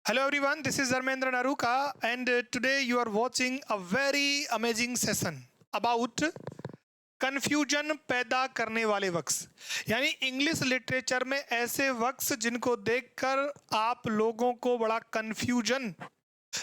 Hello everyone, this is Dharmendra Naruka and today you are watching a very amazing session about confusion पैदा करने वाले works यानी English literature में ऐसे works जिनको देखकर आप लोगों को बड़ा कन्फ्यूजन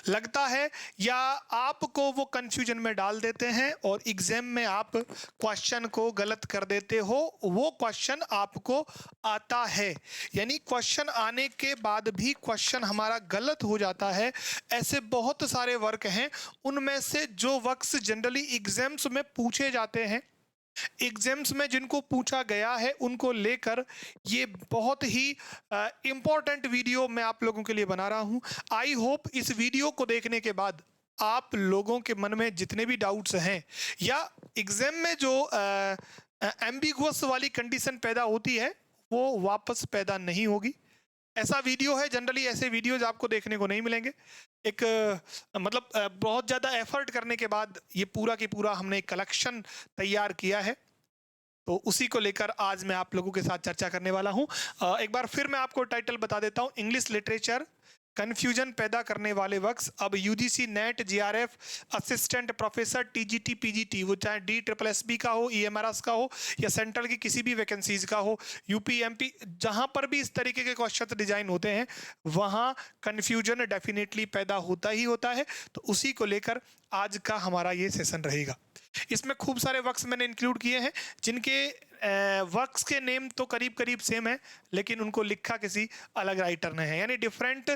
लगता है या आपको वो कंफ्यूजन में डाल देते हैं और एग्जाम में आप क्वेश्चन को गलत कर देते हो। वो क्वेश्चन आपको आता है यानी क्वेश्चन आने के बाद भी क्वेश्चन हमारा गलत हो जाता है। ऐसे बहुत सारे वर्क हैं, उनमें से जो वर्क्स जनरली एग्जाम्स में पूछे जाते हैं, एग्जाम्स में जिनको पूछा गया है, उनको लेकर ये बहुत ही इम्पोर्टेंट वीडियो मैं आप लोगों के लिए बना रहा हूं। आई होप इस वीडियो को देखने के बाद आप लोगों के मन में जितने भी डाउट्स हैं या एग्जाम में जो एम्बिगुअस वाली कंडीशन पैदा होती है वो वापस पैदा नहीं होगी। ऐसा वीडियो है, जनरली ऐसे वीडियोज आपको देखने को नहीं मिलेंगे। एक मतलब बहुत ज़्यादा एफर्ट करने के बाद ये पूरा की पूरा हमने एक कलेक्शन तैयार किया है, तो उसी को लेकर आज मैं आप लोगों के साथ चर्चा करने वाला हूं। एक बार फिर मैं आपको टाइटल बता देता हूं, इंग्लिश लिटरेचर कंफ्यूजन पैदा करने वाले वर्क्स। अब UGC net GRF assistant professor TGT PGT, वो चाहे DSSB का हो, EMRS का हो या सेंट्रल की किसी भी वैकेंसीज का हो, यूपी एमपी, जहां पर भी इस तरीके के क्वेश्चन डिजाइन होते हैं वहां कंफ्यूजन डेफिनेटली पैदा होता ही होता है। तो उसी को लेकर आज का हमारा ये सेशन रहेगा। इसमें खूब सारे वर्क्स मैंने इंक्लूड किए हैं जिनके वर्क्स के नेम तो करीब करीब सेम है, लेकिन उनको लिखा किसी अलग राइटर ने है, यानी different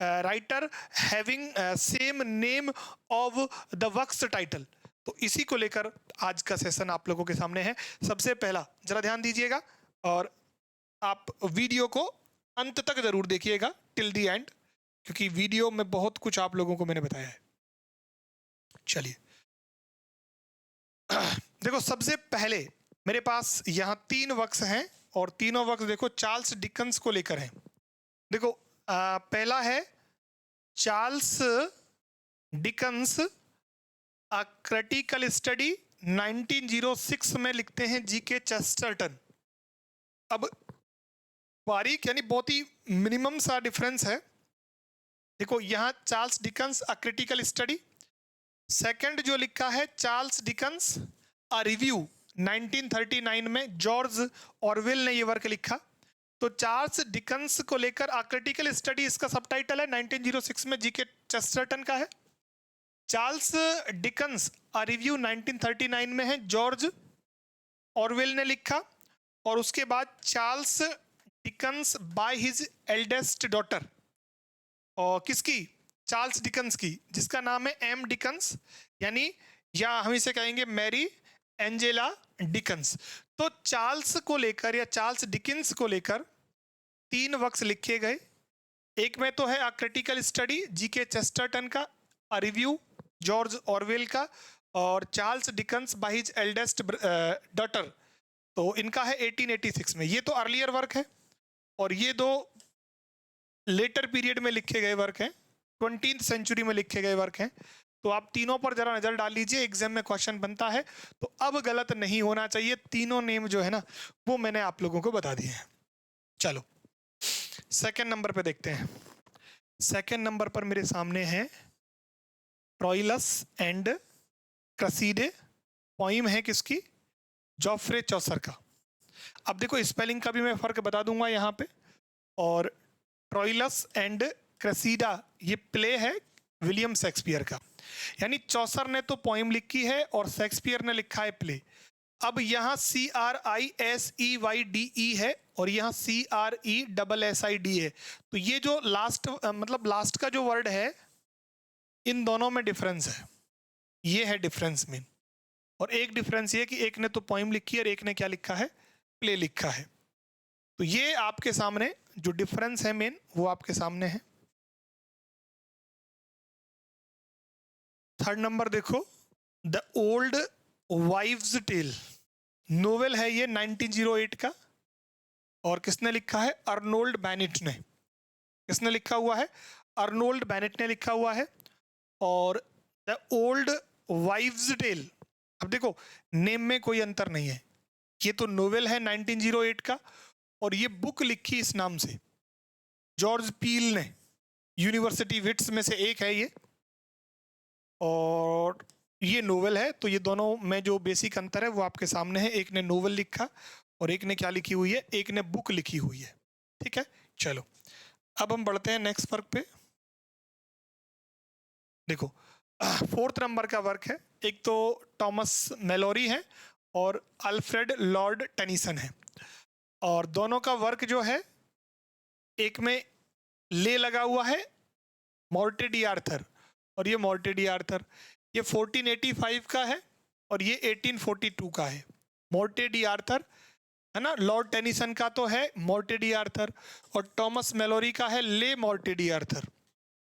writer having same name of the works title. तो इसी को लेकर आज का सेशन आप लोगों के सामने है। सबसे पहला जरा ध्यान दीजिएगा और आप वीडियो को अंत तक जरूर देखिएगा, टिल दी एंड, क्योंकि वीडियो में बहुत कुछ आप लोगों को मैंने बताया है। चलिए देखो, सबसे पहले मेरे पास यहाँ 3 वर्क्स हैं और तीनों वर्क्स देखो चार्ल्स डिकन्स को लेकर हैं। देखो पहला है Charles Dickens a critical study, 1906 में लिखते हैं जीके चेस्टरटन। अब बारीक यानी बहुत ही मिनिमम सा डिफरेंस है। देखो यहाँ Charles Dickens a critical study, second जो लिखा है चार्ल्स डिकन्स अ रिव्यू, 1939 में जॉर्ज ऑरवेल ने ये वर्क लिखा। तो चार्ल्स डिकन्स को लेकर अ क्रिटिकल स्टडी इसका सबटाइटल है, 1906 में जीके चेस्टरटन का है। चार्ल्स डिकन्स अ रिव्यू 1939 में है, जॉर्ज ऑरवेल ने लिखा। और उसके बाद Charles Dickens by his eldest daughter, और किसकी? चार्ल्स डिकन्स की, जिसका नाम है एम डिकन्स, यानी या हम इसे कहेंगे मैरी एंजेला डिकन्स। तो चार्ल्स को लेकर या चार्ल्स डिकन्स को लेकर 3 वर्क्स लिखे गए। एक में तो है a critical study GK Chesterton का, अ रिव्यू जॉर्ज ऑरवेल का, और Charles Dickens by his eldest daughter, तो इनका है 1886 में। ये तो अर्लियर वर्क है और ये 2 लेटर पीरियड में लिखे गए वर्क हैं, 20th सेंचुरी में लिखे गए वर्क हैं। तो आप तीनों पर जरा नजर डाल लीजिए, एग्जाम में क्वेश्चन बनता है तो अब गलत नहीं होना चाहिए। तीनों नेम जो है ना वो मैंने आप लोगों को बता दिए हैं। चलो सेकंड नंबर पे देखते हैं। सेकंड नंबर पर मेरे सामने है ट्रोइलस एंड क्रेसीडे, पोइम है किसकी? जॉफ्रे चौसर का। अब देखो स्पेलिंग का भी मैं फर्क बता दूंगा यहाँ पे। और ट्रोइलस एंड क्रेसीडा ये प्ले है विलियम शेक्सपियर का, यानी चौसर ने तो पोइम लिखी है और शेक्सपियर ने लिखा है प्ले। अब यहाँ CRISEYDE है और यहाँ CRESSID है। तो ये जो लास्ट मतलब लास्ट का जो वर्ड है, इन दोनों में डिफरेंस है, ये है डिफरेंस मेन। और एक डिफरेंस ये कि एक ने तो पोइम लिखी है और एक ने क्या लिखा है? प्ले लिखा है। तो ये आपके सामने जो डिफरेंस है मेन वो आपके सामने है। थर्ड नंबर देखो, the old wives tale, novel है ये 1908 का, और किसने लिखा है? अर्नोल्ड बेनेट ने। किसने लिखा हुआ है? अर्नोल्ड बेनेट ने लिखा हुआ है। और द ओल्ड वाइव्स टेल, अब देखो नेम में कोई अंतर नहीं है, ये तो नोवेल है 1908 का और ये बुक लिखी इस नाम से जॉर्ज पील ने, यूनिवर्सिटी विट्स में से एक है ये, और ये नोवेल है। तो ये दोनों में जो बेसिक अंतर है वो आपके सामने है, एक ने नोवेल लिखा और एक ने क्या लिखी हुई है, एक ने बुक लिखी हुई है। ठीक है, चलो अब हम बढ़ते हैं नेक्स्ट वर्क पे। देखो 4th नंबर का वर्क है, एक तो टॉमस मेलोरी है और अल्फ्रेड लॉर्ड टेनिसन है, और दोनों का वर्क जो है, एक में ले लगा हुआ है मॉर्टे डी आर्थर, और ये मॉर्टे डी आर्थर, ये 1485 का है और ये 1842 का है। मॉर्टे डी आर्थर है ना, लॉर्ड टेनिसन का तो है मॉर्टे डी आर्थर, और टॉमस मेलोरी का है ले मॉर्टे डी आर्थर।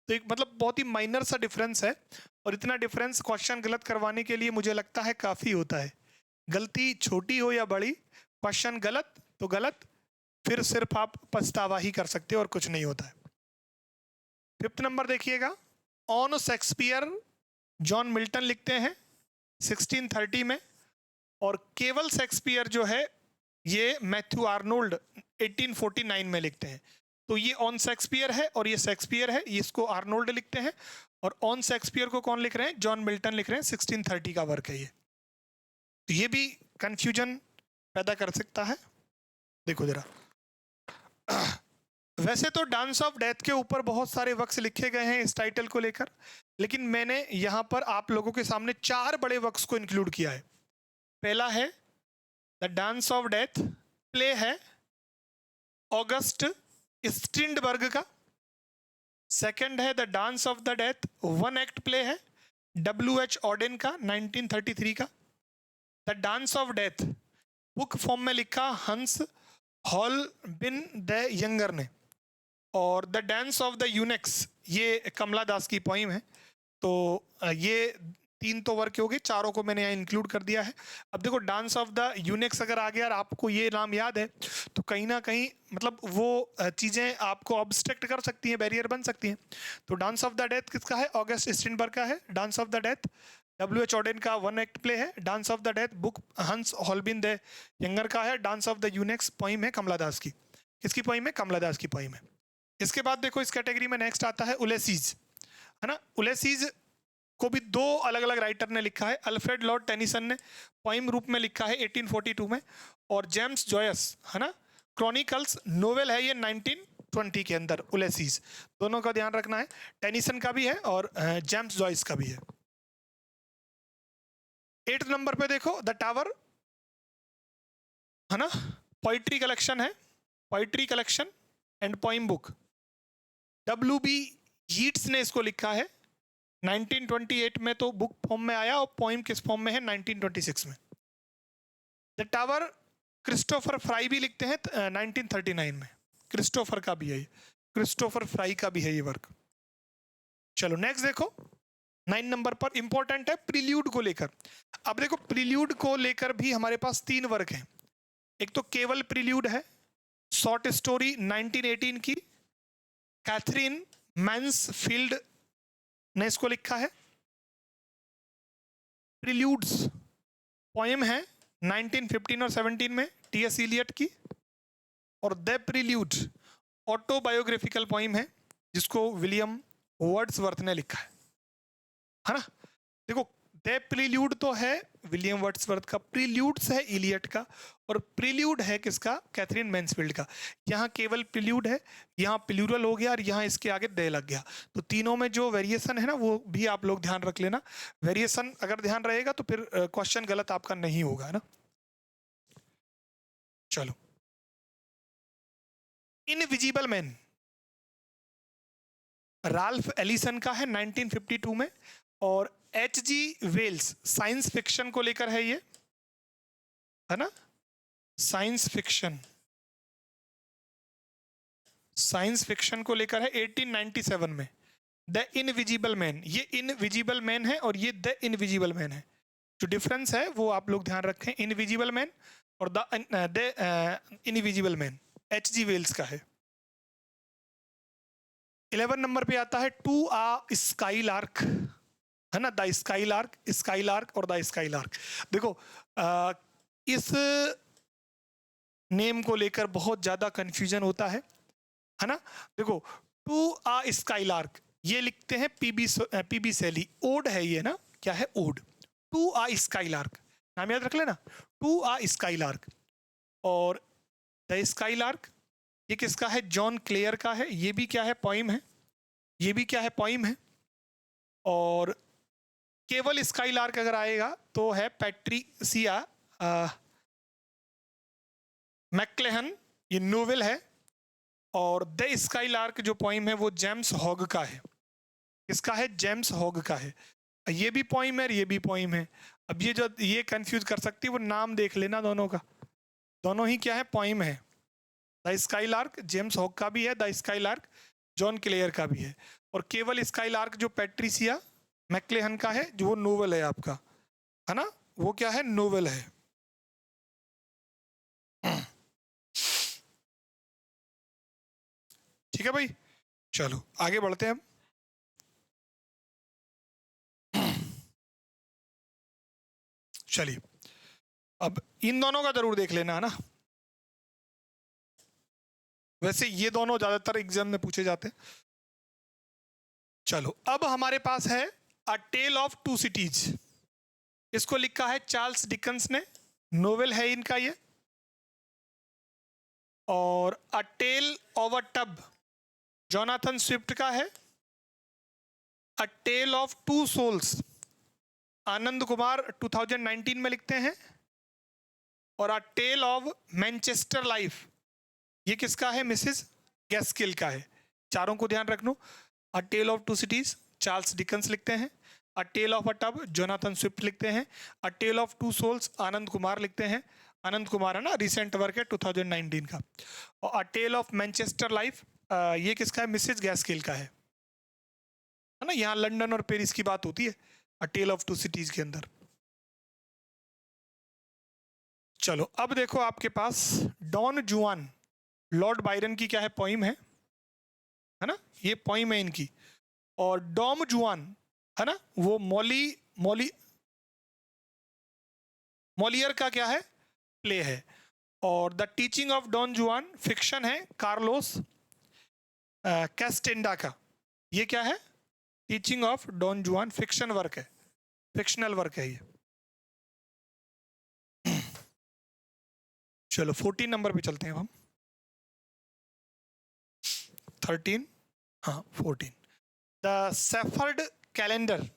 तो एक मतलब बहुत ही माइनर सा डिफरेंस है, और इतना डिफरेंस क्वेश्चन गलत करवाने के लिए मुझे लगता है काफ़ी होता है। गलती छोटी हो या बड़ी, क्वेश्चन गलत तो गलत, फिर सिर्फ आप पछतावा ही कर सकते हो और कुछ नहीं होता है। 5th नंबर देखिएगा, ऑन शेक्सपियर जॉन मिल्टन लिखते हैं 1630 में, और केवल शेक्सपियर जो है ये मैथ्यू आर्नोल्ड 1849 में लिखते हैं। तो ये ऑन शेक्सपियर है और ये शेक्सपियर है, इसको आर्नोल्ड लिखते हैं, और ऑन शेक्सपियर को कौन लिख रहे हैं, जॉन मिल्टन लिख रहे हैं। 1630 का वर्क है ये। तो ये भी कंफ्यूजन पैदा कर सकता है। देखो जरा, वैसे तो डांस ऑफ डेथ के ऊपर बहुत सारे वर्क्स लिखे गए हैं इस टाइटल को लेकर, लेकिन मैंने यहाँ पर आप लोगों के सामने 4 बड़े वर्क्स को इंक्लूड किया है। पहला है the dance of death, play है ऑगस्ट स्ट्रिंडबर्ग का। सेकंड है the dance of the death, 1 act play है W.H. ऑडेन का 1933 का। The dance of death book form में लिखा हंस हॉलबिन द यंगर ने, और the dance of the Unix ये कमला दास की पोइम है। तो ये 3 तो वर्क हो गए, 4 को मैंने यहाँ इंक्लूड कर दिया है। अब देखो डांस ऑफ द यूनिक्स अगर आ गया और आपको ये नाम याद है, तो कहीं ना कहीं मतलब वो चीज़ें आपको ऑब्स्ट्रक्ट कर सकती हैं, बैरियर बन सकती हैं। तो डांस ऑफ द डेथ किसका है, ऑगस्ट स्ट्रिंडबर्ग का है। Dance of the death W.H. Odean का 1 एक्ट प्ले है। Dance of the death book हंस हॉलबिन द यंगर का है। Dance of the Unix poem है कमला दास की। किसकी पोइम है, कमला दास की पोइम है। इसके बाद देखो इस कैटेगरी में नेक्स्ट आता है उलेसीज, है ना। उलेसीज को भी 2 अलग अलग राइटर ने लिखा है। अल्फ्रेड लॉर्ड टेनिसन ने पोइम रूप में लिखा है 1842 में, और जेम्स जॉयस, है ना, क्रॉनिकल्स नोवेल है ये 1920 के अंदर। उलेसीज दोनों का ध्यान रखना है, टेनिसन का भी है और जेम्स जॉयस का भी है। 8th नंबर पे देखो द टावर, है ना, पोइट्री कलेक्शन है, poetry collection and poem book. W.B. Yeats ने इसको लिखा है 1928 में, तो बुक फॉर्म में आया, और पोइम किस फॉर्म में है 1926 में। द टावर क्रिस्टोफर फ्राई भी लिखते हैं 1939 में। क्रिस्टोफर का भी है ये, क्रिस्टोफर फ्राई का भी है ये वर्क। चलो नेक्स्ट देखो 9 नंबर पर इंपॉर्टेंट है प्रील्यूड को लेकर। अब देखो प्रील्यूड को लेकर भी हमारे पास 3 वर्क हैं। एक तो केवल प्रील्यूड है, शॉर्ट स्टोरी 1918 की, कैथरीन मैन्सफील्ड ने इसको लिखा है। प्रील्यूड्स पोएम है 1915 और 17 में T.S. इलियट की, और द प्रील्यूड ऑटोबायोग्राफिकल पोएम है जिसको विलियम वर्ड्सवर्थ ने लिखा है ना। देखो द प्रील्यूड तो है विलियम वर्ड्सवर्थ का, प्रील्यूड्स है इलियट का, और प्रील्यूड है किसका, कैथरीन मैन्सफील्ड का। यहाँ केवल प्रील्यूड है, यहाँ प्लूरल हो गया, और यहाँ इसके आगे दे लग गया। तो तीनों में जो वेरिएशन है ना वो भी आप लोग ध्यान रख लेना। वेरिएशन अगर ध्यान रहेगा तो फिर क्वेश्चन गलत आपका नहीं होगा ना। चलो इनविजिबल मैन राल्फ एलिसन का है 1952 में, और H.G. वेल्स साइंस फिक्शन को लेकर है ये, है ना, साइंस फिक्शन को लेकर है 1897 में। द इनविजिबल मैन, ये इनविजिबल मैन है और ये द इनविजिबल मैन है। जो डिफरेंस है वो आप लोग ध्यान रखें, इनविजिबल मैन और the invisible man H.G. Wells का है। 11 नंबर पे आता है टू आ स्काईलार्क, है ना, द स्काईलार्क और द स्काईलार्क। देखो इस नेम को लेकर बहुत ज़्यादा कंफ्यूजन होता है ना। देखो टू आ स्काईलार्क, ये लिखते हैं पीबी शैली। ओड है ये ना, क्या है ओड। टू आ स्काईलार्क, नाम याद रख लेना, टू आ स्काईलार्क। और द स्काईलार्क ये किसका है, जॉन क्लेयर का है। ये भी क्या है, पोइम है। ये भी क्या है, पोइम है। और केवल स्काईलार्क अगर आएगा तो है पैट्रिसिया मैक्लेहन, ये नोवेल है। और द स्काईलार्क जो पोइम है वो जेम्स हॉग का है। किसका है, जेम्स हॉग का है। ये भी पोइम है, ये भी पोइम है। अब ये जो ये कंफ्यूज कर सकती है, वो नाम देख लेना दोनों का, दोनों ही क्या है, पोइम है। द स्काईलार्क जेम्स हॉग का भी है, द स्काईलार्क जॉन क्लेयर का भी है। और केवल स्काईलार्क जो पैट्रिसिया मैक्लेहन का है, जो वो नोवेल है आपका, है ना, वो क्या है, नोवेल है। ठीक है भाई, चलो आगे बढ़ते हैं हम। चलिए, अब इन दोनों का जरूर देख लेना, है ना। वैसे ये दोनों ज्यादातर एग्जाम में पूछे जाते हैं। चलो, अब हमारे पास है a tale of two cities. इसको लिखा है चार्ल्स डिकन्स ने, नोवेल है इनका ये। और a tale of a tub Jonathan Swift का है। A tale of two souls Anand Kumar 2019 में लिखते हैं। और a tale of Manchester life ये किसका है, मिसेस गैस्किल का है। चारों को ध्यान रखना। A tale of two cities Charles Dickens लिखते हैं। A tale of a tub Jonathan Swift लिखते हैं। A tale of two souls Anand Kumar लिखते हैं। आनंद कुमार है ना, रिसेंट वर्क है 2019 का। और a tale of Manchester life ये किसका है, मिसेस गैस्किल का है ना। यहाँ लंदन और पेरिस की बात होती है a tale of two cities के अंदर। चलो, अब देखो आपके पास डॉन जुआन लॉर्ड बायरन की क्या है, पोइम है ना, ये पोइम है इनकी। और डॉम जुआन है ना, वो मॉलियर का क्या है, प्ले है। और द टीचिंग ऑफ डॉन जुआन फिक्शन है, कार्लोस कैस्टेंडा का। ये क्या है, टीचिंग ऑफ डॉन जुआन फिक्शन वर्क है, फिक्शनल वर्क है ये। चलो 14 नंबर पे चलते हैं हम। 13, हाँ 14। The shepherd calendar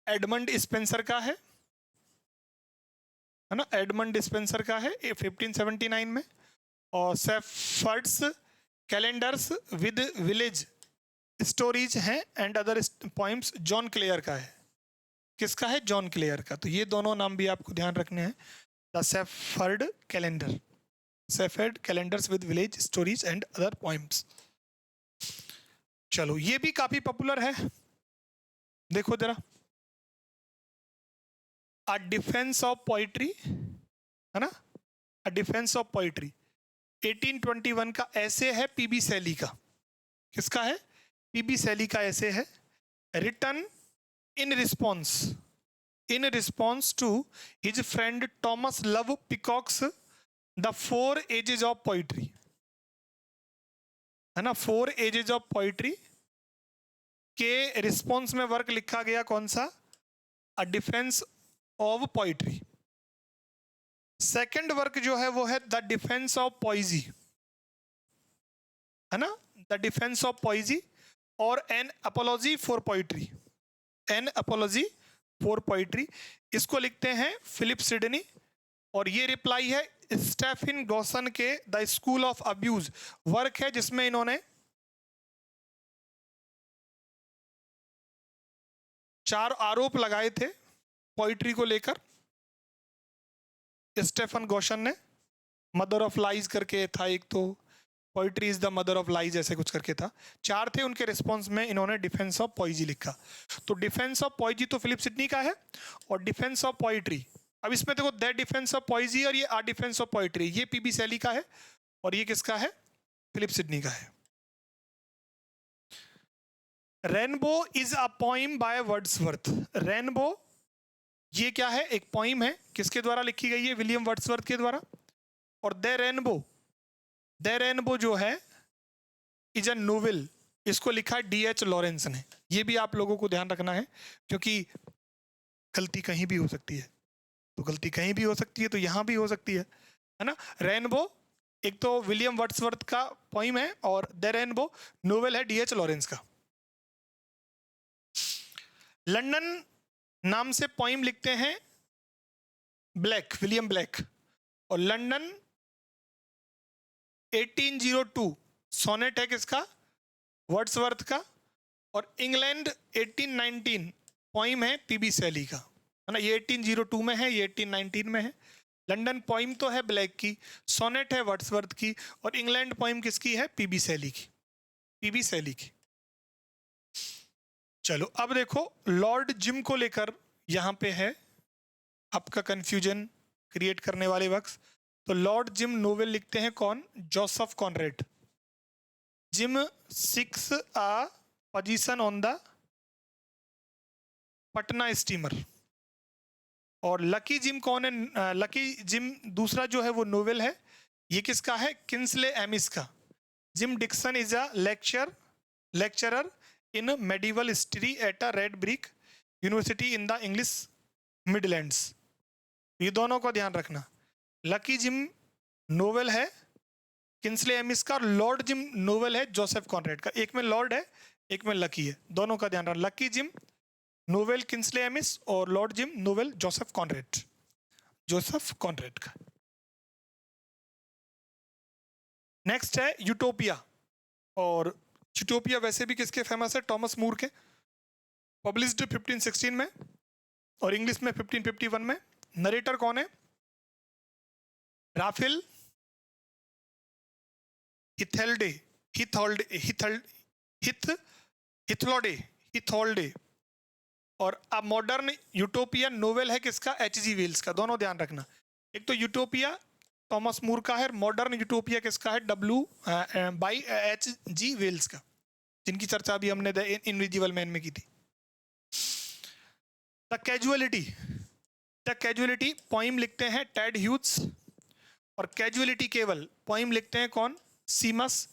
Edmund Spenser का है ना, एडमंड स्पेंसर का है 1579 में। और shepherd's calendars with village stories हैं and other poems John Clare का है। किसका है, जॉन क्लेयर का। तो ये दोनों नाम भी आपको ध्यान रखने हैं। The shepherd calendar, shepherd calendars with village stories and other poems. चलो, ये भी काफी पॉपुलर है, देखो जरा। अ डिफेंस ऑफ पोइट्री है ना, अ डिफेंस ऑफ पोइट्री 1821 का ऐसे है पीबी शैली का। किसका है, पीबी शैली का ऐसे है। Written in response to his friend Thomas Love Peacock's the 4 ages of poetry, है ना। 4 एजेस ऑफ पोइट्री के रिस्पॉन्स में वर्क लिखा गया, कौन सा, a defence of poetry. Second work जो है वो है द डिफेंस ऑफ पोइजी, है ना, द डिफेंस ऑफ पोइजी। और an apology for poetry, an apology for poetry, इसको लिखते हैं फिलिप सिडनी। और ये रिप्लाई है स्टेफिन गॉसन के the school of abuse, work है जिसमें इन्होंने 4 आरोप लगाए थे पोइट्री को लेकर। स्टेफन गॉसन ने मदर ऑफ लाइज करके था एक, तो poetry is the mother of lies ऐसे कुछ करके था। 4 थे, उनके रिस्पॉन्स में इन्होंने डिफेंस ऑफ पोइजी लिखा। तो डिफेंस ऑफ पोइजी तो फिलिप सिडनी का है। और डिफेंस ऑफ पोइट्री, अब इसमें देखो द डिफेंस ऑफ पोइजी और ये आ डिफेंस ऑफ पोइट्री, ये पीबी शैली का है। और ये किसका है, फिलिप सिडनी का है। Rainbow is a poem by Wordsworth. Rainbow ये क्या है, एक पोइम है, किसके द्वारा लिखी गई है, विलियम वर्ड्सवर्थ के द्वारा। और द रेनबो जो है इज अ नोवेल, इसको लिखा है D.H. लॉरेंस ने। ये भी आप लोगों को ध्यान रखना है, क्योंकि गलती कहीं भी हो सकती है। तो गलती कहीं भी हो सकती है, तो यहाँ भी हो सकती है ना। रेनबो एक तो विलियम वर्ड्सवर्थ का पोइम है, और द रेनबो नोवेल है D.H. लॉरेंस का। लंदन नाम से पोइम लिखते हैं ब्लैक, विलियम ब्लैक। और लंदन 1802 सोनेट है किसका? वर्ड्सवर्थ का। और इंग्लैंड 1819 पोइम है पीबी शैली का, है ना। ये 1802 में है, ये 1819 में है। लंदन पोइम तो है ब्लैक की, सोनेट है वर्ड्सवर्थ की, और इंग्लैंड पोइम किसकी है? पीबी शैली की, पीबी शैली की। चलो अब देखो, लॉर्ड जिम को लेकर यहाँ पे है आपका कंफ्यूजन क्रिएट करने वाले वक्त। तो लॉर्ड जिम नोवेल लिखते हैं कौन? Joseph Conrad. Gym six a position on the Patna steamer. और लकी जिम कौन है? लकी जिम दूसरा जो है वो नोवेल है, ये किसका है? किंसले एमिस का। Jim Dixon is a lecturer in medieval history at a red brick university in the English Midlands. ये दोनों को ध्यान रखना। लकी जिम नोवेल है किंसले एमिस का, और लॉर्ड जिम नोवेल है जोसेफ कॉनरेड का। एक में लॉर्ड है, एक में लकी है, दोनों का ध्यान रखना। लकी जिम नोवेल किंसले एमिस, और Lord Jim novel Joseph Conrad, Joseph Conrad का। नेक्स्ट है यूटोपिया। और यूटोपिया वैसे भी किसके फेमस है? टॉमस मूर के। पब्लिश्ड 1516 में, और इंग्लिश में 1551 में। नरेटर कौन है? राफेल हिथेल्डे, हिथोल्डे। और अ मॉडर्न यूटोपिया नोवेल है किसका? H.G. वेल्स का। दोनों ध्यान रखना। एक तो यूटोपिया टॉमस मूर का है, मॉडर्न यूटोपिया किसका है? By H.G. वेल्स का, जिनकी चर्चा अभी हमने द इनविजिबल मैन में की थी। द कैजुअलिटी पोइम लिखते हैं टेड ह्यूज। और कैजुअलिटी केवल पोइम लिखते हैं कौन? सीमस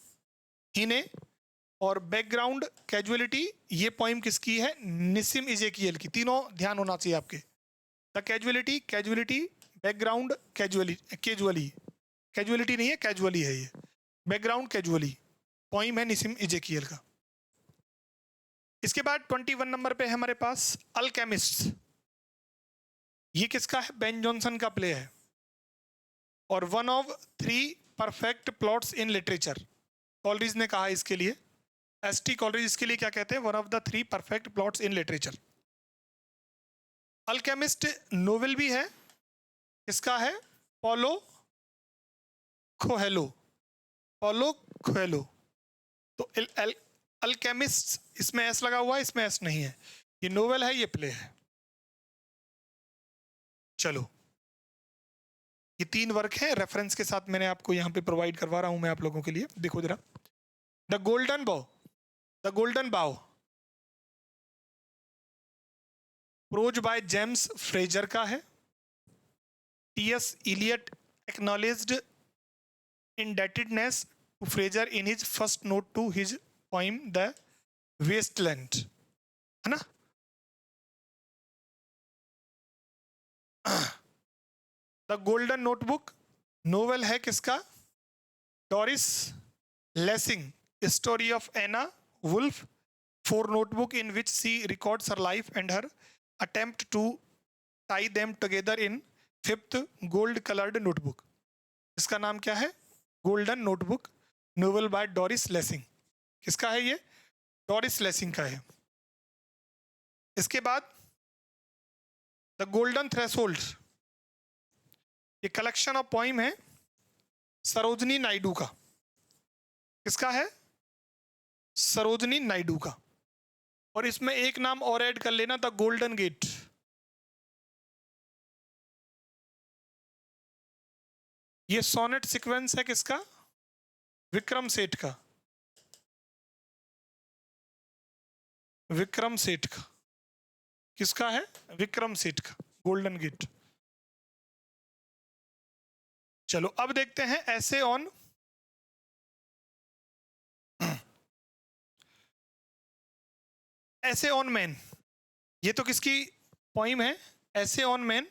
हिने। और बैकग्राउंड कैजुअलिटी ये पोइम किसकी है? निसिम इजेकियल की। तीनों ध्यान होना चाहिए आपके। द कैजुअलिटी बैकग्राउंड कैजुअलिटी नहीं है, कैजुअली है ये। बैकग्राउंड कैजुअली पोइम है निसिम इजेकियल का। इसके बाद 21 नंबर पे है हमारे पास अल्केमिस्ट। ये किसका है? बेन जॉनसन का प्ले है। और one of 3 perfect plots in literature, Coleridge ने कहा इसके लिए। एस.टी. कॉलरिज इसके लिए क्या कहते हैं? One of the 3 perfect plots in literature. Alchemist novel भी है, किसका है? Paulo Coelho. तो अल्केमिस्ट इसमें एस लगा हुआ है, इसमें एस नहीं है। ये नोवेल है, ये प्ले है। चलो, ये 3 वर्क है, रेफरेंस के साथ मैंने आपको यहाँ पे प्रोवाइड करवा रहा हूं मैं आप लोगों के लिए। देखो जरा। द गोल्डन बाउ प्रोज बाय जेम्स फ्रेजर का है। T.S. Eliot acknowledged indebtedness to Fraser in his first note to his poem The Wasteland, है ना। द गोल्डन नोटबुक नोवेल है किसका? Doris Lessing, story of Anna Wulf, 4 notebook in which she records her life and her attempt to tie them together in 5th gold colored notebook। इसका नाम क्या है? Golden notebook, novel by Doris Lessing. किसका है ये? Doris Lessing का है। इसके बाद द गोल्डन थ्रेशोल्ड, ये कलेक्शन ऑफ पोइम है सरोजनी नायडू का। किसका है? सरोजनी नायडू का। और इसमें एक नाम और ऐड कर लेना, द गोल्डन गेट। ये सोनेट सीक्वेंस है किसका? विक्रम सेठ का। विक्रम सेठ का। किसका है? विक्रम सेठ का, गोल्डन गेट। चलो अब देखते हैं ऐसे ऑन ऐसे ऑन मैन, ये तो किसकी पोइम है? ऐसे ऑन मैन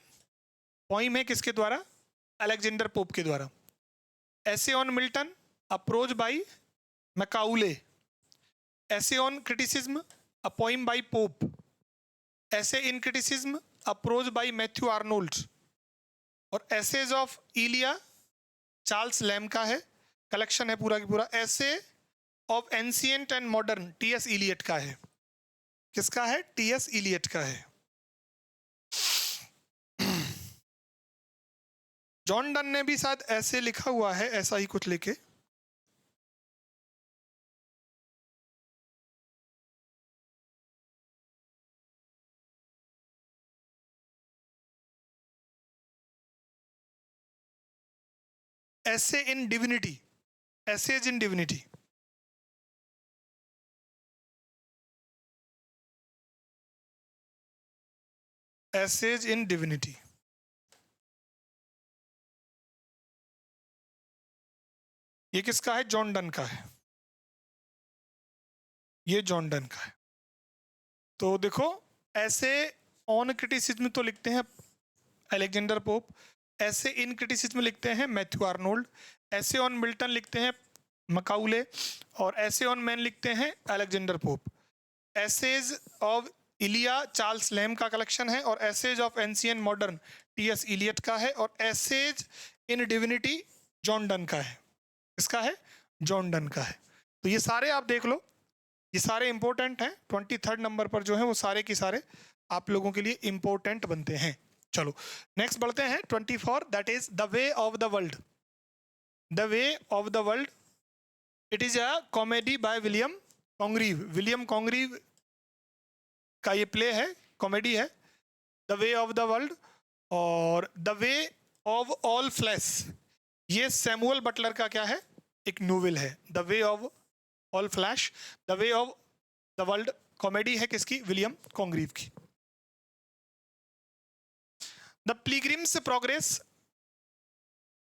पोइम है किसके द्वारा? अलेक्जेंडर पोप के द्वारा। Essay on Milton approach by Macaulay. Essay on criticism a poem by Pope. Essay in criticism approach by Matthew Arnold. और essays of Elia Charles Lamb का है, कलेक्शन है पूरा की पूरा। Essay of ancient and modern TS Eliot का है। किसका है? टीएस इलियट का है। जॉन डन ने भी शायद ऐसे लिखा हुआ है, ऐसा ही कुछ लेके। Essays in divinity, essays in divinity. Essays in divinity, ये किसका है? जॉन डन का है। ये जॉन डन का है। तो देखो, ऐसे ऑन क्रिटिसिज्म तो लिखते हैं Alexander pope, essay in criticism लिखते हैं Matthew Arnold, essay on Milton लिखते हैं मकाउले, और ऐसे ऑन मैन लिखते हैं Alexander Pope. Essays of Elia Charles Lamb का कलेक्शन है, और essays of ancient modern TS Eliot का है, और essays in divinity John Donne का है। किसका है? जॉन डन का है। तो ये सारे आप देख लो, ये सारे इंपॉर्टेंट हैं। 23rd नंबर पर जो है वो सारे के सारे आप लोगों के लिए इंपॉर्टेंट बनते हैं। चलो नेक्स्ट बढ़ते हैं 24, that is the way of the world. The way of the world, it is a comedy by William Congreve. William Congreve का ये प्ले है, कॉमेडी है, the way of the world. और the way of all flesh, ये Samuel Butler का क्या है? एक नोवेल है। The way of all flesh, the way of the world comedy है किसकी? विलियम कॉन्ग्रीव की। द पिलग्रिम्स प्रोग्रेस,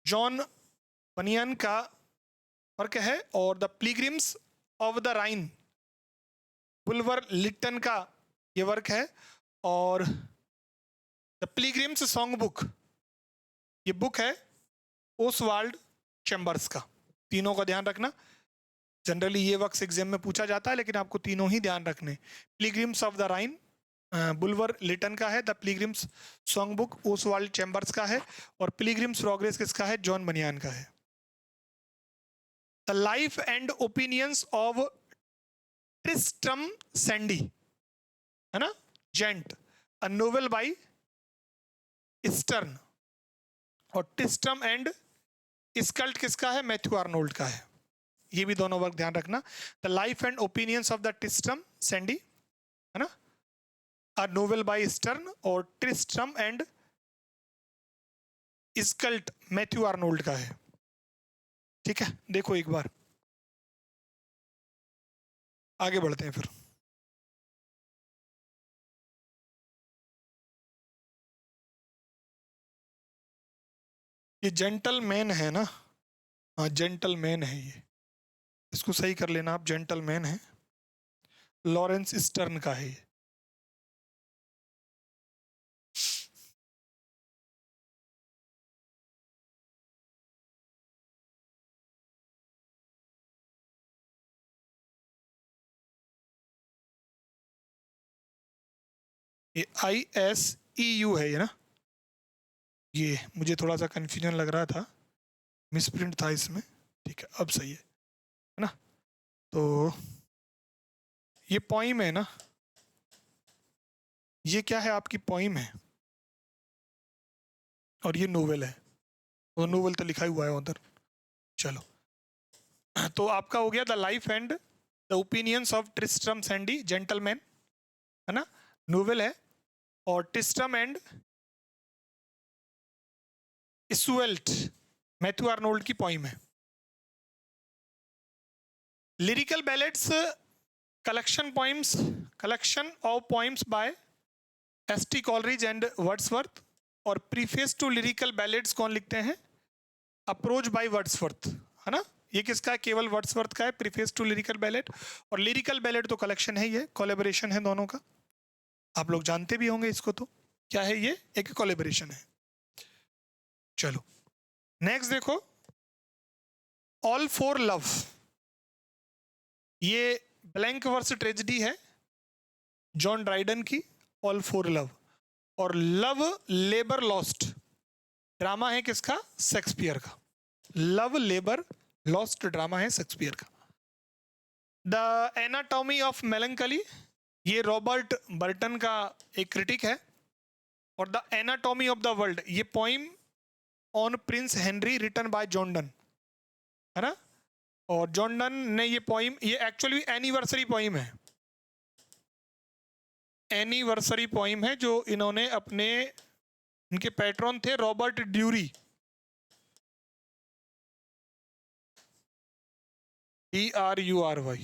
जॉन बनियन का वर्क है। और द पिलग्रिम्स ऑफ द राइन, बुल्वर लिटन का ये वर्क है। और द पिलग्रिम्स सॉन्ग बुक, ये बुक है ओसवाल्ड चैम्बर्स का। तीनों का ध्यान रखना, जनरली ये वर्क्स एग्जाम में पूछा जाता है, लेकिन आपको तीनों ही ध्यान रखने। पिलग्रिम्स ऑफ द राइन बुल्वर लिटन का है। The pilgrims song book Oswald chambers का है। और पिलग्रिम्स प्रोग्रेस किसका है? जॉन बनियान का है। The life and opinions of Tristram Shandy, है ना, gent, a novel by Sterne. और ट्रिस्ट्रम एंड स्कल्ट किसका है? मैथ्यू आर्नोल्ड का है। ये भी दोनों वर्क ध्यान रखना। The life and opinions of the Tristram Shandy, है ना, अ नोवेल बाय स्टर्न। और Tristram and Iseult Matthew Arnold का है। ठीक है, देखो एक बार, आगे बढ़ते हैं फिर। ये जेंटलमैन है ना? हाँ, जेंटलमैन है ये, इसको सही कर लेना आप, जेंटलमैन है, लॉरेंस स्टर्न का है ये ISEU है ये ना। ये मुझे थोड़ा सा कंफ्यूजन लग रहा था, मिसप्रिंट था इसमें। ठीक है, अब सही है ना। तो ये पोइम है ना, ये क्या है? आपकी पोइम है, और ये नोवेल है। वो नोवेल तो लिखा ही हुआ है उधर। चलो, तो आपका हो गया the life and the opinions of Tristram Shandy, gentleman, है ना, नोवेल है। और Tristram and Iseult Matthew Arnold की पोइम है। Lyrical ballads collection poems, collection of poems by S T. Coleridge and Wordsworth. और प्रीफेस टू लिरिकल बैलेड्स कौन लिखते हैं? अप्रोच बाय वर्ड्सवर्थ, है ना, ये किसका है? केवल वर्ड्सवर्थ का है, प्रीफेस टू लिरिकल बैलेट। और लिरिकल बैलेट तो कलेक्शन है, ये कोलैबोरेशन है दोनों का, आप लोग जानते भी होंगे इसको। तो क्या है ये? एक कोलैबोरेशन है। चलो नेक्स्ट देखो, ऑल फॉर लव। ये ब्लैंक वर्स ट्रेजेडी है जॉन ड्राइडन की, ऑल फॉर लव। और लव लेबर लॉस्ट ड्रामा है किसका? शेक्सपियर का। लव लेबर लॉस्ट ड्रामा है शेक्सपियर का। द एनाटॉमी ऑफ मेलंकली, ये रॉबर्ट बर्टन का एक क्रिटिक है। और the anatomy of the world, ये poem on prince Henry written by John Donne, है ना। और जॉन डन ने ये पोइम, ये एक्चुअली एनिवर्सरी पोइम है, एनिवर्सरी पोइम है जो इन्होंने अपने, इनके पैट्रॉन थे रॉबर्ट ड्यूरी, DRURY,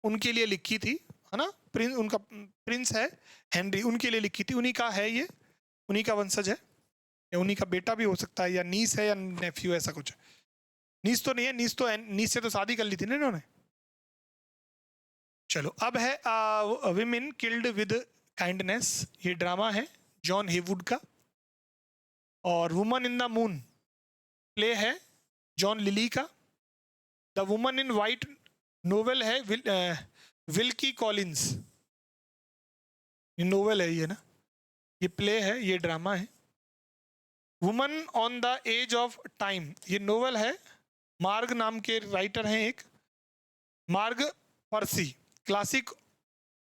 उनके लिए लिखी थी, है ना। प्रिंस, उनका प्रिंस है हेनरी, उनके लिए लिखी थी। उन्हीं का है ये, उन्हीं का वंशज है, या उन्हीं का बेटा भी हो सकता है, या नीस है, या नेफ्यू, ऐसा कुछ। नीस तो नहीं है, नीस से तो शादी कर ली थी ना इन्होंने। चलो अब है विमेन किल्ड विद काइंडनेस, ये ड्रामा है जॉन हेवुड का। और woman in the moon play है जॉन लिली का। The woman in white novel है विल्की कॉलिंस, ये नोवेल है ये ना, ये प्ले है, ये ड्रामा है। Woman on the edge of time, ये नोवेल है, मार्ग नाम के राइटर हैं एक, Marge Piercy, classic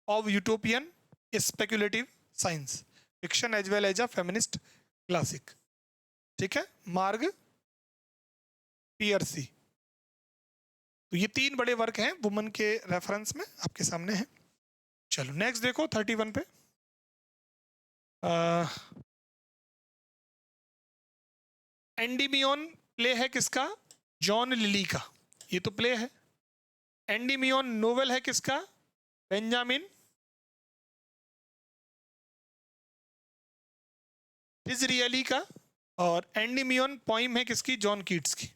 of utopian speculative science fiction as well as a feminist classic. ठीक है, मार्ग पियर्सी। तो ये 3 बड़े वर्क हैं वुमन के रेफरेंस में, आपके सामने हैं। चलो नेक्स्ट देखो 31 पे, एंडीमियन प्ले है किसका? जॉन लिली का, ये तो प्ले है। एंडीमियन नोवेल है किसका? बेंजामिन डिज़रियली का। और एंडीमियन पोइम है किसकी? जॉन कीट्स की।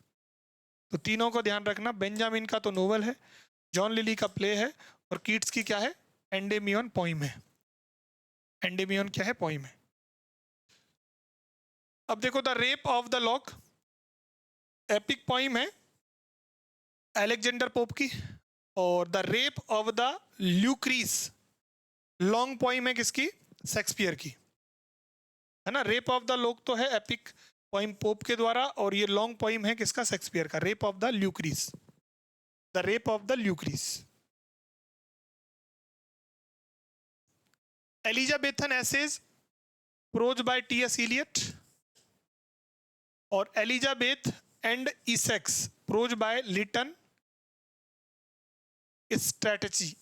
तो तीनों को ध्यान रखना, बेंजामिन का तो नोवेल है, जॉन लिली का प्ले है, और कीट्स की क्या है? एंडेमियन पोइम है। एंडेमियन क्या है? पोइम है। अब देखो the rape of the lock, epic poem है अलेक्जेंडर पोप की। और the rape of the Lucrece long poem है किसकी? शेक्सपियर की, है ना। रेप ऑफ द लॉक तो है एपिक पोइम पोप के द्वारा, और ये लॉन्ग पोइम है किसका? शेक्सपियर का, rape of the Lucrece, the rape of the Lucrece. Elizabethan essays prose by T.S. Eliot. और Elizabeth and Essex prose by Lytton Strachey,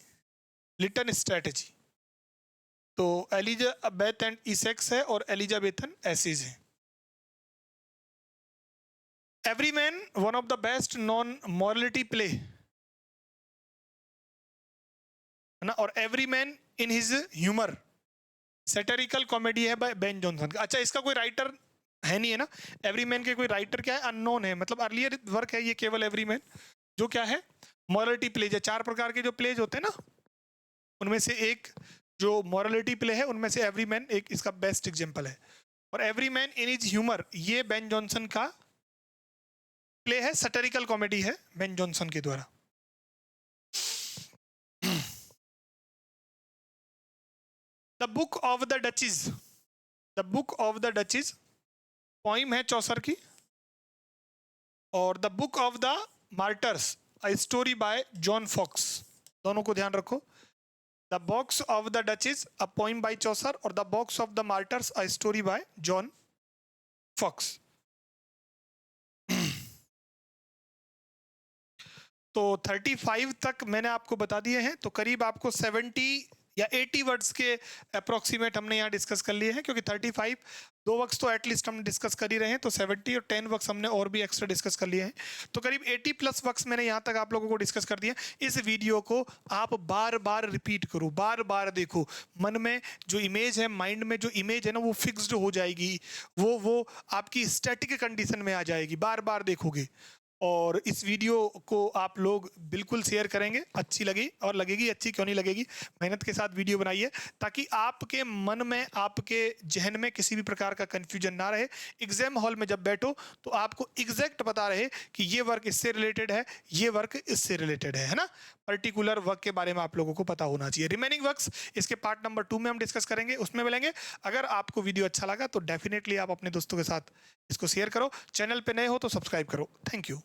Lytton Strachey. तो एलिजाबेथ एंड इसेक्स है, और एलिजाबेथन एसेज है। Everyman one of the best non morality play, है ना। और every man in his humour satirical comedy है by Ben Jonson. अच्छा, इसका कोई राइटर है नहीं, है ना। एवरी मैन के कोई राइटर क्या है? अननोन है, मतलब अर्लियर वर्क है ये केवल एवरी मैन, जो क्या है? मॉरलिटी प्लेज है। 4 प्रकार के जो प्लेज होते हैं ना, उनमें से एक जो मॉरलिटी प्ले है, उनमें से एवरी मैन एक इसका बेस्ट एग्जांपल है। और every man in his humour, ये बेन जॉनसन का प्ले है, सैटिरिकल कॉमेडी है बेन जॉनसन के द्वारा। The book of the Duchess, the book of the Duchess poem है चौसर की। और the book of the martyrs a story by John Foxe, दोनों को ध्यान रखो। The box of the Duchess a poem by Chaucer, और the box of the martyrs a story by John fox. तो 35 तक मैंने आपको बता दिए हैं, तो करीब आपको 70 या 80 वर्ड्स के अप्रोक्सीमेट हमने यहाँ डिस्कस कर लिए हैं, क्योंकि 35 2 वर्ड्स तो एटलीस्ट हम डिस्कस कर ही रहे हैं, तो 70 और 10 वर्ड्स हमने और भी एक्स्ट्रा डिस्कस कर लिए हैं। तो करीब 80 प्लस वर्ड्स मैंने यहाँ तक आप लोगों को डिस्कस कर दिए। इस वीडियो को आप बार बार रिपीट करो, बार बार देखो, मन में जो इमेज है, माइंड में जो इमेज है ना, वो फिक्स्ड हो जाएगी, वो आपकी स्टैटिक कंडीशन में आ जाएगी, बार बार देखोगे और इस वीडियो को आप लोग बिल्कुल शेयर करेंगे, अच्छी लगी और लगेगी, अच्छी क्यों नहीं लगेगी, मेहनत के साथ वीडियो बनाइए ताकि आपके मन में, आपके जहन में किसी भी प्रकार का कन्फ्यूजन ना रहे। एग्जाम हॉल में जब बैठो तो आपको एग्जैक्ट पता रहे कि ये वर्क इससे रिलेटेड है, ये वर्क इससे रिलेटेड है ना। पर्टिकुलर वर्क के बारे में आप लोगों को पता होना चाहिए। रिमेनिंग वर्क्स इसके पार्ट नंबर 2 में हम डिस्कस करेंगे, उसमें मिलेंगे। अगर आपको वीडियो अच्छा लगा तो डेफिनेटली आप अपने दोस्तों के साथ इसको शेयर करो। चैनल पे नए हो तो सब्सक्राइब करो। Thank you.